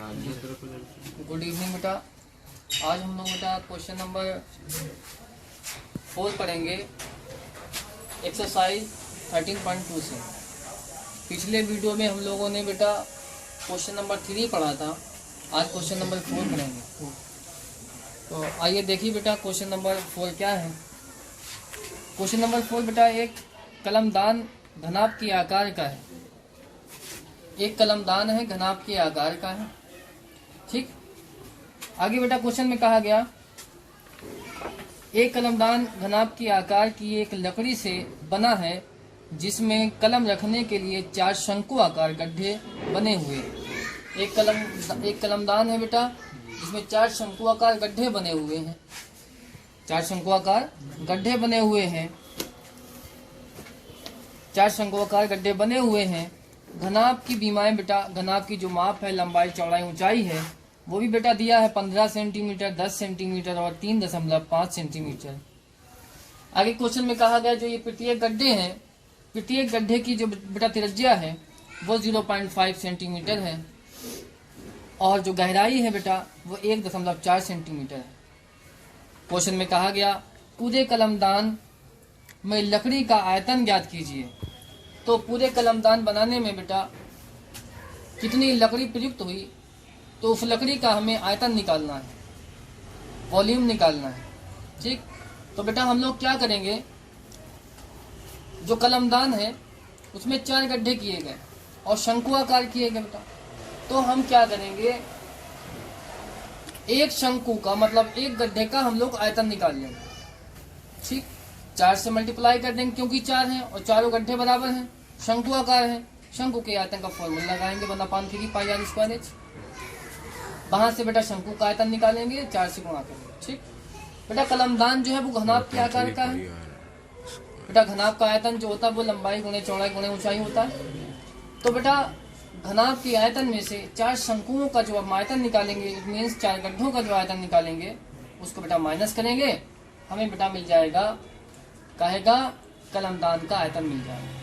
Good evening बेटा। आज हम लोग बेटा क्वेश्चन नंबर 4 पढ़ेंगे एक्सरसाइज 13.2 से। पिछले वीडियो में हम लोगों ने बेटा क्वेश्चन नंबर 3 पढ़ा था, आज क्वेश्चन नंबर 4 पढ़ेंगे। तो आइए देखिए बेटा क्वेश्चन नंबर 4 क्या है। क्वेश्चन नंबर 4 बेटा एक कलमदान घनाभ के आकार का है। एक कलमदान है, घनाभ के आकार का है। ठीक, आगे बेटा क्वेश्चन में कहा गया एक कलमदान घनाभ के आकार की एक लकड़ी से बना है जिसमें कलम रखने के लिए 4 शंकु आकार गड्ढे बने हुए। एक कलमदान है बेटा जिसमें 4 शंकु आकार गड्ढे बने हुए हैं। 4 शंकु आकार गड्ढे बने हुए हैं। 4 शंकु आकार गड्ढे बने हुए हैं। घनाभ की बीमाएं बेटा, घनाभ की जो माप है, लंबाई, चौड़ाई, ऊंचाई है, वो भी बेटा दिया है 15 सेंटीमीटर, 10 सेंटीमीटर और 3.5 सेंटीमीटर। आगे क्वेश्चन में कहा गया जो ये प्रत्येक गड्ढे हैं, प्रत्येक गड्ढे की जो बेटा त्रिज्या है वो 0.5 सेंटीमीटर है और जो गहराई है बेटा वो 1.4 सेंटीमीटर है। क्वेश्चन में कहा गया पूरे कलमदान में लकड़ी का आयतन ज्ञात कीजिए। तो पूरे कलमदान बनाने में बेटा कितनी लकड़ी प्रयुक्त हुई, तो उस लकड़ी का हमें आयतन निकालना है, वॉल्यूम निकालना है। ठीक, तो बेटा हम लोग क्या करेंगे, जो कलमदान है उसमें 4 गड्ढे किए गए और शंकु आकार किए गए बेटा। तो हम क्या करेंगे, एक शंकु का मतलब एक गड्ढे का हम लोग आयतन निकाल लेंगे। ठीक, 4 से मल्टीप्लाई कर देंगे क्योंकि 4 हैं और चारों गड्ढे बराबर हैं, शंकु आकार है। शंकु के आयतन का फॉर्मूला लगाएंगे, 1/3 पाई आर स्क्वायर एच। वहां से बेटा शंकु का आयतन निकालेंगे, 4 से गुणा करेंगे। ठीक बेटा, कलमदान जो है वो घनाभ के आकार का है बेटा। घनाभ का आयतन जो होता है वो लंबाई गुणे चौड़ाई गुणे ऊंचाई होता है। तो बेटा घनाभ के आयतन में से 4 शंकुओं का जो हम आयतन निकालेंगे, इट मीन्स 4 गड्ढों का जो आयतन निकालेंगे उसको बेटा माइनस करेंगे, हमें बेटा मिल जाएगा, कहेगा कलमदान का आयतन मिल जाएगा।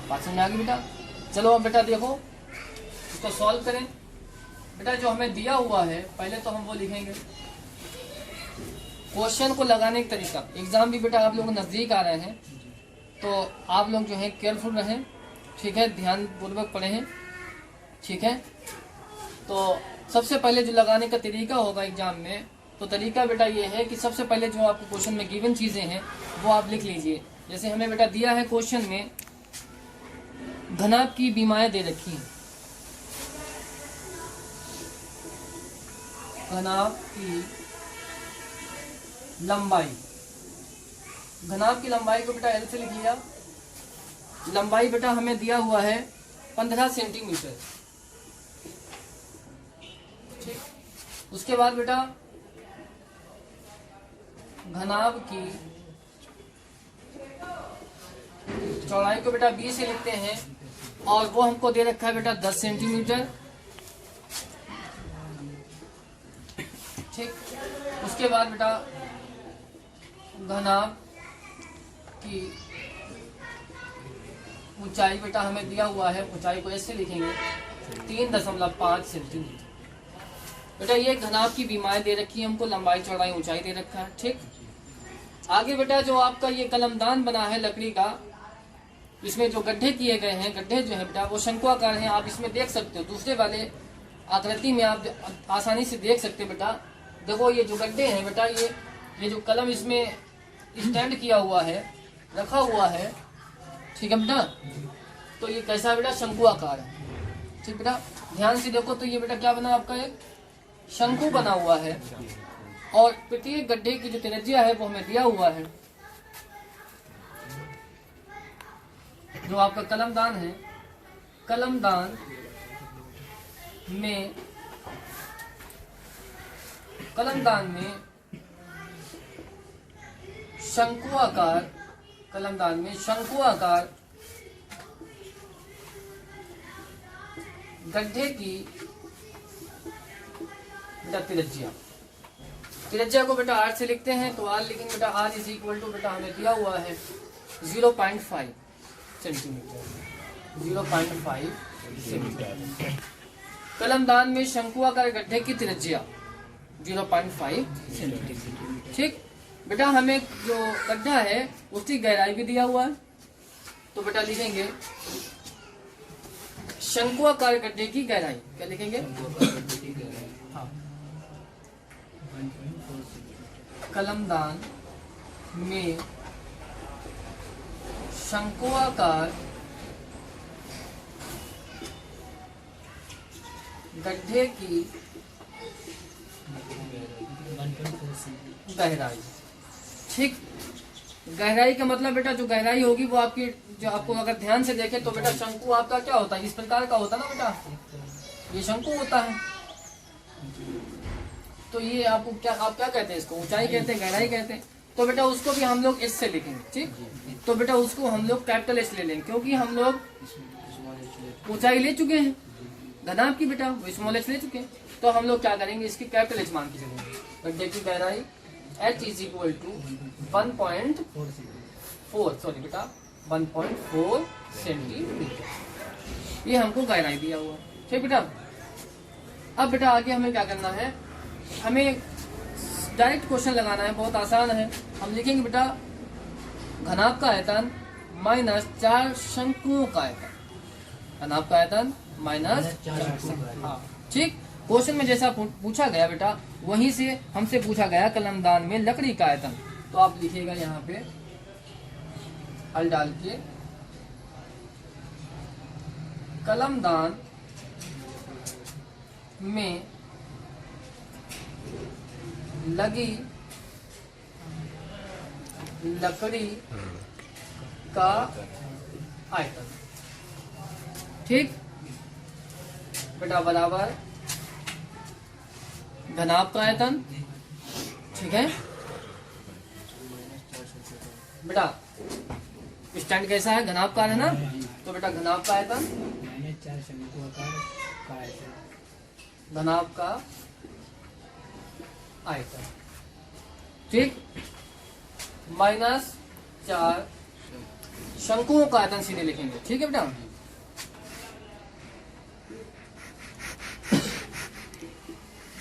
बात समझ आ गई बेटा। चलो अब बेटा देखो इसको सॉल्व करें। बेटा जो हमें दिया हुआ है पहले तो हम वो लिखेंगे, क्वेश्चन को लगाने का तरीका। एग्जाम भी बेटा आप लोग नजदीक आ रहे हैं तो आप लोग जो है केयरफुल रहें, ठीक है, ध्यान पूर्वक पढ़ें, ठीक है। तो सबसे पहले जो लगाने का तरीका होगा एग्जाम में, तो तरीका बेटा ये है कि सबसे पहले जो आपको क्वेश्चन में गिवन चीजें हैं वो आप लिख लीजिए। जैसे हमें बेटा दिया है क्वेश्चन में घनाभ की बीमाएं दे रखी हैं, घनाभ की लंबाई, घनाभ की लंबाई को बेटा एल से लिख लिया। लंबाई बेटा हमें दिया हुआ है 15 सेंटीमीटर। ठीक, उसके बाद बेटा घनाभ की चौड़ाई को बेटा 20 से लिखते हैं और वो हमको दे रखा है बेटा 10 सेंटीमीटर। ठीक, उसके बाद बेटा घनाभ की ऊंचाई बेटा हमें दिया हुआ है, ऊंचाई को ऐसे लिखेंगे 3.5 सेंटीमीटर। बेटा ये घनाभ की बीमाएं दे रखी है हमको, लंबाई चौड़ाई ऊंचाई दे रखा है। ठीक, आगे बेटा जो आपका ये कलमदान बना है लकड़ी का, इसमें जो गड्ढे किए गए हैं, गड्ढे जो है बेटा वो शंकु आकार हैं। आप इसमें देख सकते हो, दूसरे वाले आकृति में आप आसानी से देख सकते हो बेटा। देखो ये जो गड्ढे हैं बेटा, ये जो कलम इसमें स्टैंड किया हुआ है, रखा हुआ है, ठीक है बेटा, तो ये कैसा बेटा शंकु आकार है। ठीक बेटा, ध्यान से देखो तो ये बेटा क्या बना आपका, एक शंकु बना हुआ है और प्रत्येक गड्ढे की जो त्रिज्या है वो हमें दिया हुआ है। जो आपका कलमदान है, कलमदान में शंकु आकार, कलमदान में शंकु आकार गड्ढे की बेटा त्रिज्या को बेटा आर से लिखते हैं। तो आर लिखेंगे बेटा, आर इज इक्वल टू बेटा हमें दिया हुआ है 0.5 सेंटीमीटर, 0.5 सेंटीमीटर। कलमदान में शंकुआकार गड्ढे की त्रिज्या 0.5 सेंटीमीटर। ठीक बेटा, हमें जो गड्ढा है उसकी गहराई भी दिया हुआ है, तो बेटा लिखेंगे शंकुआकार गड्ढे की गहराई। क्या लिखेंगे? हाँ। कलमदान में शंकुआकार गड्ढे की गहराई। ठीक, गहराई का मतलब बेटा जो गहराई होगी वो आपकी, जो आपको अगर ध्यान से देखें तो बेटा शंकु आपका क्या होता है, इस प्रकार का होता है ना बेटा, ये शंकु होता है। तो ये आपको क्या, आप क्या कहते हैं इसको, ऊंचाई कहते हैं, गहराई कहते हैं। तो बेटा उसको भी हम लोग एस से लिखेंगे। ठीक, तो बेटा उसको हम लोग कैपिटल एस ले लेंगे, क्योंकि हम लोग ऊंचाई ले चुके हैं घनाभ की बेटा, वो स्मॉल एच ले चुके हैं। तो हम लोग क्या करेंगे, इसकी कैपिटल एच मान के चलेंगे। गड्ढे की गहराई h is equal to 1.4 sorry बेटा 1.4 सेंटीमीटर। ये हमको गहराई दिया हुआ है। ठीक बेटा, अब बेटा आगे हमें क्या करना है, हमें डायरेक्ट क्वेश्चन लगाना है, बहुत आसान है। हम लिखेंगे बेटा घनाभ का आयतन माइनस 4 शंकुओं का आयतन, घनाभ का आयतन माइनस 4। हाँ ठीक, क्वेश्चन में जैसा पूछा गया बेटा वहीं से हमसे पूछा गया कलमदान में लकड़ी का आयतन। तो आप लिखिएगा यहाँ पे हल डाल के, कलमदान में लगी लकड़ी का आयतन। ठीक बेटा, बराबर घनाभ का आयतन। ठीक है बेटा, स्टैंड कैसा है, घनाभ का है ना, तो बेटा घनाभ का आयतन, घनाभ का आयतन। ठीक, माइनस 4 शंकुओं का आयतन सीधे लिखेंगे। ठीक है बेटा,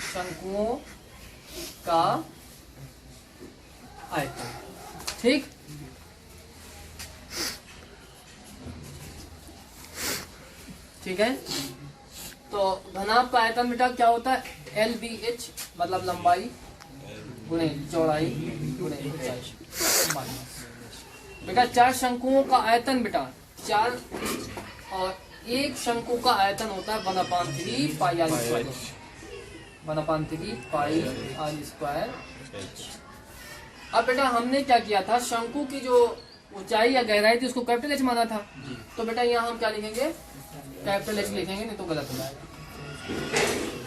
शंकुओं का आयतन। ठीक, ठीक है। तो घनाभ का आयतन बेटा क्या होता है, LBH मतलब लंबाई गुणे चौड़ाई गुणे ऊंचाई। बेटा 4 शंकुओं का आयतन बेटा 4, और एक शंकु का आयतन होता है 1/3 pi r square, 1/3 pi r square. अब बेटा हमने क्या किया था, शंकु की जो ऊंचाई या गहराई थी उसको कैपिटल एच माना था। तो बेटा यहाँ हम क्या लिखेंगे, कैपिटल एच लिखेंगे, नहीं तो गलत हो जाएगा।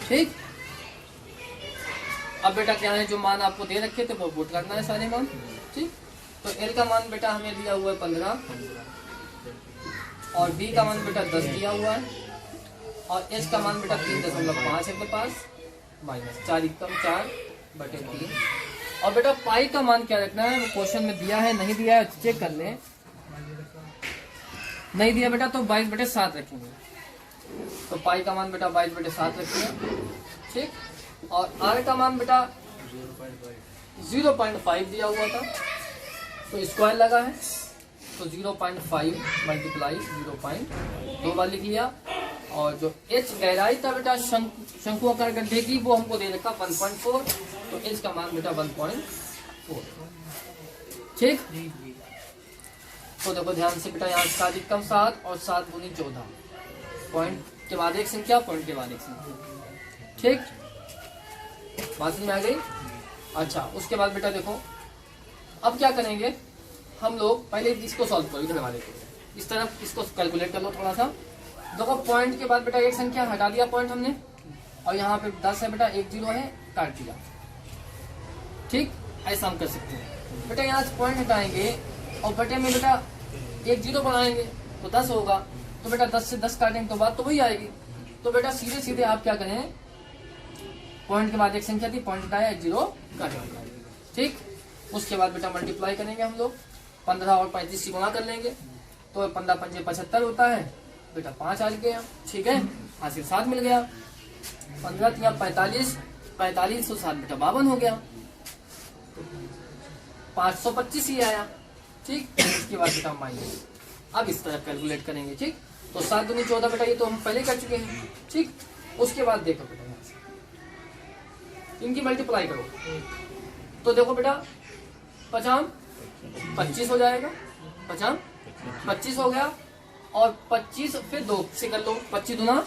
ठीक, अब बेटा क्या है, जो मान आपको दे रखे थे वो पुट करना है सारे मान। ठीक, तो एल का मान बेटा हमें दिया हुआ है 15, और बी का मान बेटा 10 दिया हुआ है, और एच का मान बेटा 3.5 है अपने पास, माइनस 4 एकम 4/3। और बेटा पाई का मान क्या रखना है, वो क्वेश्चन में दिया है, नहीं दिया है चेक कर लें, नहीं दिया बेटा तो 22/7 रखेंगे। तो पाई का मान बेटा 22/7 रखेंगे। ठीक, और आर का मान बेटा 0.5 दिया हुआ था, तो स्क्वायर लगा है, तो 0.5 मल्टीप्लाई 0.2 बार लिख लिया। और जो एच गहराई था बेटा शंकु आकार गड्ढे की, वो हमको दे रखा 1.4, तो एच का मान बेटा 1.4। ठीक, तो देखो ध्यान से बेटा, यहाँ 7 एकम 7 और 7 दूनी 14, पॉइंट के बाद एक संख्या, पॉइंट के बाद एक संख्या। ठीक, बात समझ में आ गई। अच्छा, उसके बाद बेटा देखो अब क्या करेंगे हम लोग, पहले इसको सॉल्व करो, इधर वाले को इस तरफ इसको कैलकुलेट कर लो थोड़ा सा। देखो पॉइंट के बाद बेटा एक संख्या हटा दिया पॉइंट हमने, और यहाँ पे 10 है बेटा, 1 0 है, काट दिया। ठीक, ऐसा हम कर सकते हैं बेटा। यहाँ से पॉइंट हटाएंगे और बटे में बेटा 1 0 बढ़ाएंगे तो 10 होगा, तो बेटा 10 से 10 काटेंगे तो बात तो वही आएगी। तो बेटा सीधे सीधे आप क्या करें, पॉइंट के बाद एक संख्या थी, पॉइंट हटाया, 1 0 काटेंगे। ठीक, उसके बाद बेटा मल्टीप्लाई करेंगे हम लोग, 15 और 35 से गुणा कर लेंगे, तो 15 पंजे 75 होता है बेटा, 5 आ गया। ठीक है, हासिल 7 मिल गया। 15 तिया 45, 45 तो 7 बेटा 52 हो गया, 525 ही आया। ठीक, इसके बाद बेटा माइनस, अब इस तरह कैलकुलेट करेंगे। ठीक, तो 7 दूनी 14 बेटा, ये तो हम पहले कर चुके हैं। ठीक, उसके बाद देखो बेटा यहाँ से इनकी मल्टीप्लाई करो, तो देखो बेटा 50 25 हो जाएगा, 50 25 हो गया, और 25 फिर 2 से कर लो, 25 दूना,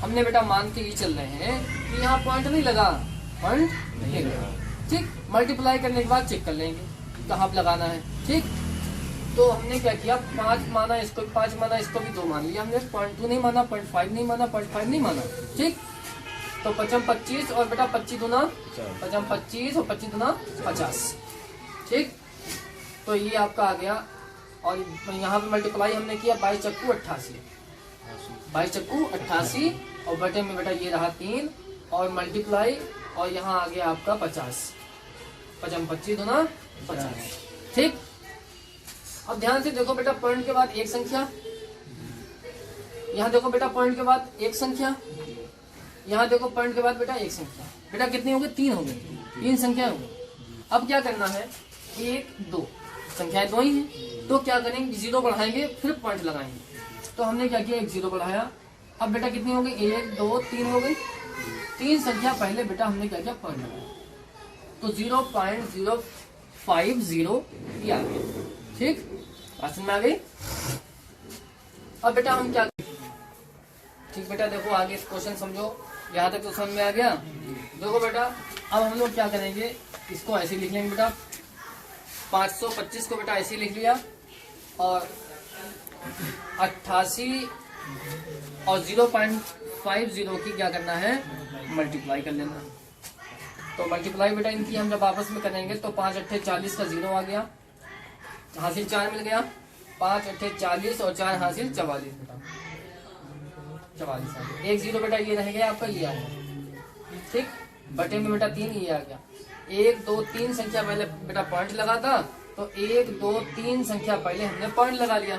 हमने बेटा मान के ही चल रहे हैं कि यहाँ पॉइंट नहीं लगा, पॉइंट नहीं लगा। ठीक, मल्टीप्लाई करने के बाद चेक कर लेंगे कहाँ लगाना है। ठीक, तो हमने क्या किया, 5 माना इसको, 5 माना इसको भी, 2 मान लिया हमने, 0.2 नहीं माना, 0.5 नहीं माना, 0.5 नहीं माना। ठीक, तो 55 25 और बेटा 25 दूना 55 25 और 25 दूना 50। ठीक, तो ये आपका आ गया, और यहाँ पे मल्टीप्लाई हमने किया 22 चक्कू 88, 22 चक्कू 88, और बटे में बेटा ये रहा 3, और मल्टीप्लाई, और यहाँ आ गया आपका 50, 55 25 दूना 50। ठीक, अब ध्यान से देखो बेटा, पॉइंट के बाद एक संख्या, यहाँ देखो बेटा पॉइंट के बाद एक संख्या, यहाँ देखो पॉइंट के बाद बेटा एक संख्या, बेटा कितनी हो गई, 3 हो गई, 3 संख्या हो गई। अब क्या करना है, 1 2 संख्याएं 2 ही हैं, तो क्या करेंगे, 0 बढ़ाएंगे फिर पॉइंट लगाएंगे। तो हमने क्या किया, 1 0 बढ़ाया, अब बेटा कितनी हो गई, 1 2 3 हो गई, 3 संख्या पहले बेटा हमने क्या किया, पॉइंट लगाया, तो 0.050 ये आ गया। ठीक, क्वेश्चन में आ गई। अब बेटा हम क्या, ठीक बेटा देखो आगे इस क्वेश्चन समझो, यहाँ तक तो समझ में आ गया। देखो बेटा अब हम लोग क्या करेंगे, इसको ऐसे लिख लेंगे बेटा, 525 को बेटा ऐसे लिख लिया, और 88 और 0.50 की क्या करना है, मल्टीप्लाई कर लेना। तो मल्टीप्लाई बेटा इनकी हम जब आपस में करेंगे तो 5 8 40 का 0 आ गया, हासिल 4 मिल गया, 5 8 40 और 4 हासिल 44 बेटा, 44 आ गया। 1 0 बेटा ये रह गया आपका, ये आ गया। ठीक, बटे में बेटा 3 ये आ गया, 1 2 3 संख्या पहले बेटा पॉइंट लगा था, तो 1 2 3 संख्या पहले हमने पॉइंट लगा लिया।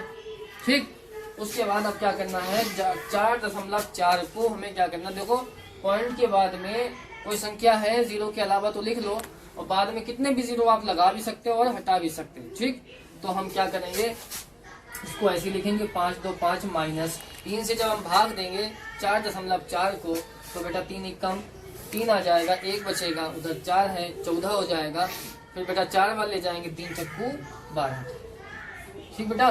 ठीक, उसके बाद अब क्या करना है, 4.4 को हमें क्या करना, देखो पॉइंट के बाद में कोई संख्या है 0 के अलावा तो लिख लो, और बाद में कितने भी 0 आप लगा भी सकते हो और हटा भी सकते हो। ठीक, तो हम क्या करेंगे, इसको ऐसे लिखेंगे, 5 2 5 माइनस 3 से जब हम भाग देंगे 4.4 को, तो बेटा 3 1 कम 3 आ जाएगा, 1 बचेगा, उधर 4 है 14 हो जाएगा, फिर बेटा 4 बार ले जाएंगे, 3 चक्कू 12। ठीक बेटा,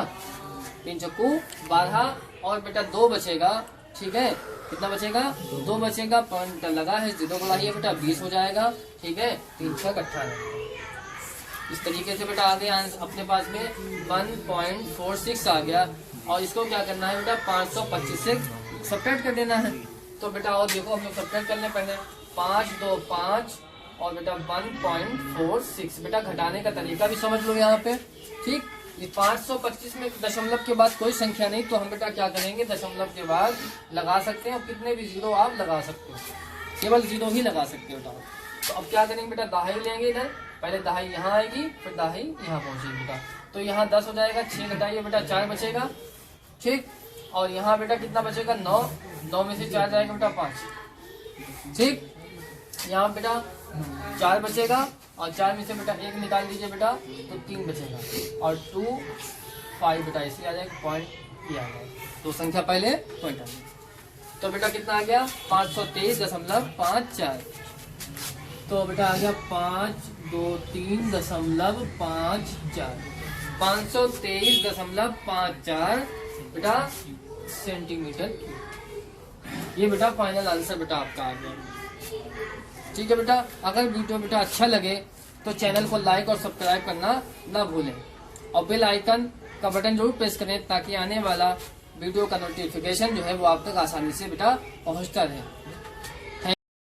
3 चक्कू 12, और बेटा 2 बचेगा। ठीक है, कितना बचेगा, 2 बचेगा, पॉइंट लगा है, 0 बढ़ाइए बेटा 20 हो जाएगा। ठीक है, 3 6 18। इस तरीके से बेटा आ गया अपने पास में 1.46 आ गया, और इसको क्या करना है बेटा, 525 से सब्ट्रैक्ट कर देना है। तो बेटा और देखो हम लोग सब्ट्रैक्ट कर लें पहले, 5 2 5 और बेटा 1.46, बेटा घटाने का तरीका भी समझ लो यहाँ पे। ठीक, ये 525 में दशमलव के बाद कोई संख्या नहीं, तो हम बेटा क्या करेंगे, दशमलव के बाद लगा सकते हैं, और कितने भी 0 आप लगा सकते हो, केवल 0 ही लगा सकते हो बेटा। तो अब क्या करेंगे बेटा, दहाई लेंगे, इधर पहले दहाई यहाँ आएगी, फिर दहाई यहाँ पहुंचेगी बेटा, तो यहाँ 10 हो जाएगा, 6 घटाइए बेटा 4 बचेगा। ठीक, और यहाँ बेटा कितना बचेगा, 9, 9 में से 4 जाएगा बेटा 5। ठीक, यहाँ बेटा 4 बचेगा, और 4 में से बेटा 1 निकाल दीजिए बेटा, तो 3 बचेगा, और 2 5 बेटा इसलिए आ जाएगा, पॉइंट ये आ जाएगा, 2 संख्या पहले पॉइंट आ गया। तो बेटा कितना आ गया, 523.54। तो बेटा आ गया 523.54, 523.54 बेटा सेंटीमीटर। ये बेटा फाइनल आंसर बेटा आपका आ गया। ठीक है बेटा, अगर वीडियो बेटा अच्छा लगे तो चैनल को लाइक और सब्सक्राइब करना ना भूलें, और बेल आइकन का बटन जरूर प्रेस करें, ताकि आने वाला वीडियो का नोटिफिकेशन जो है वो आप तक आसानी से बेटा पहुंचता रहे।